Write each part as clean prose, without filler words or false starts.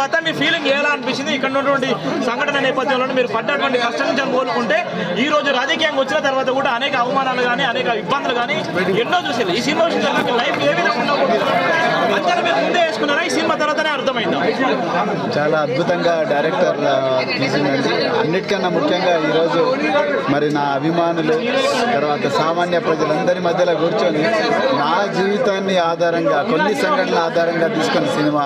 తర్వాత మీ ఫీలింగ్ ఎలా అనిపించింది? ఇక్కడ ఉన్నటువంటి సంఘటన నేపథ్యంలో మీరు పడ్డటువంటి కష్టం నుంచి కోలుకుంటే ఈ రోజు రాజకీయంగా వచ్చిన తర్వాత కూడా అనేక అవమానాలు కానీ అనేక ఇబ్బందులు కానీ ఎన్నో చూసారు. ఈ సినిమా లైఫ్ ఏ విధంగా ఉండకూడదు అంతా మీరు ముందే వేసుకున్నారా? ఈ సినిమా తర్వాతనే అర్థమైందా? చాలా అద్భుతంగా డైరెక్టర్ తీసిందండి. అన్నిటికన్నా ముఖ్యంగా ఈరోజు మరి నా అభిమానులు తర్వాత సామాన్య ప్రజలందరి మధ్యలో కూర్చొని నా జీవితాన్ని ఆధారంగా కొన్ని సంఘటనల ఆధారంగా తీసుకున్న సినిమా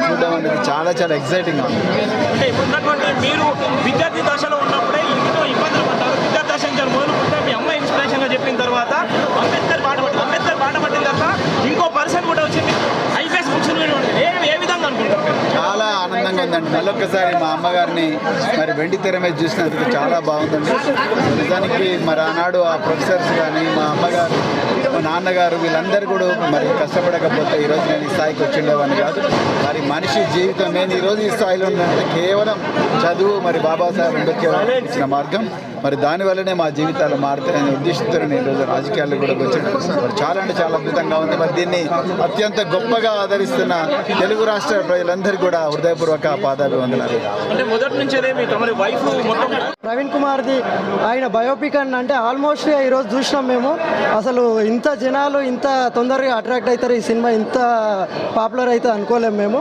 చూడడం అనేది చాలా చాలా ఎక్సైటింగ్గా ఉంది. అంటే ఇప్పుడున్నటువంటి మీరు విద్యార్థి దశలో ఉన్నప్పుడే ఎన్నో ఇబ్బందులు పడ్డారు. విద్యార్థి దశ నుంచి మొదలుకుంటే మీ అమ్మ ఇన్స్పిరేషన్గా చెప్పిన తర్వాత అంబేద్కర్ బాట పట్టిన తర్వాత ఇంకో పర్సన్ కూడా వచ్చి ఐపీఎస్ ఫంక్షన్ ఏ విధంగా అనుకుంటారు? చాలా ఆనందంగా ఉందండి. మళ్ళొక్కసారి మా అమ్మగారిని మరి వెండి తెర మీద చూసినందుకు చాలా బాగుందండి. నిజానికి మరి ఆనాడు ఆ ప్రొఫెసర్స్ కానీ మా అమ్మగారు మా నాన్నగారు వీళ్ళందరూ కూడా మరి కష్టపడకపోతే ఈరోజు నేను ఈ స్థాయికి వచ్చిండేవాడిని కాదు. మరి మనిషి జీవితం నేను ఈరోజు ఈ స్థాయిలో ఉందంటే కేవలం చదువు మరి బాబాసాహెబ్ అంబేద్కర్ ఇచ్చిన మార్గం మరి దానివల్లనే మా జీవితాలు మారుతాయనే ఉద్దేశంతో నేను ఈరోజు రాజకీయాల్లో కూడా వచ్చాను. మరి చాలా అంటే చాలా అద్భుతంగా ఉంది. మరి దీన్ని అత్యంత గొప్పగా ఆదరిస్తున్న తెలుగు రాష్ట్ర ప్రజలందరూ కూడా హృదయపూర్వక పాదాభివందనాలు. అంటే మొదటి నుంచే మీ తమరి వైఫ్ మొత్తం ప్రవీణ్ కుమార్ది ఆయన బయోపిక్ అని అంటే ఆల్మోస్ట్ ఈరోజు చూసినాం మేము. అసలు ఇంత జనాలు ఇంత తొందరగా అట్రాక్ట్ అవుతారు, ఈ సినిమా ఇంత పాపులర్ అయితే అనుకోలేము మేము.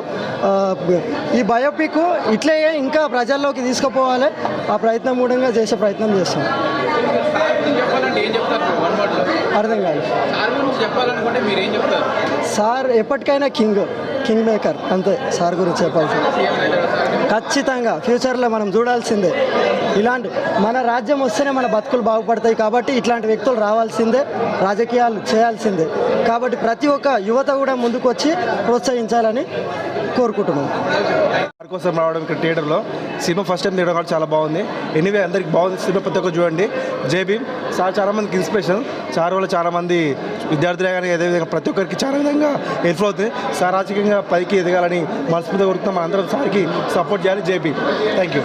ఈ బయోపిక్ ఇట్లే ఇంకా ప్రజల్లోకి తీసుకుపోవాలి, ఆ ప్రయత్నం మూలంగా చేసే ప్రయత్నం చేస్తాం. అర్థం కాదు సార్, ఎప్పటికైనా కింగ్ మేకర్ అంతే. సార్ గురించి చెప్పాల్సింది ఖచ్చితంగా ఫ్యూచర్లో మనం చూడాల్సిందే. ఇలాంటి మన రాజ్యం వస్తేనే మన బతుకులు బాగుపడతాయి. కాబట్టి ఇట్లాంటి వ్యక్తులు రావాల్సిందే, రాజకీయాలు చేయాల్సిందే. కాబట్టి ప్రతి ఒక్క యువత కూడా ముందుకు వచ్చి ప్రోత్సహించాలని కోరుకుంటున్నాం. కోసం రావడం ఇక్కడ థియేటర్లో సినిమా ఫస్ట్ టైం తీయడం చాలా బాగుంది. ఎనీవే అందరికి బాగుంది సినిమా, ప్రతి ఒక్కరు చూడండి. జై భీమ్. సార్ చాలా మందికి ఇన్స్పిరేషన్. సార్ వల్ల చాలా మంది విద్యార్థులే కానీ అదేవిధంగా ప్రతి ఒక్కరికి చాలా విధంగా హెల్ప్ఫుల్ అవుతుంది. సార్ రాజకీయంగా పైకి ఎదగాలని మనస్ఫూర్తిగా కోరుతున్నాం. మనందరం సార్కి సపోర్ట్ చేయాలి. జై భీమ్. Thank you.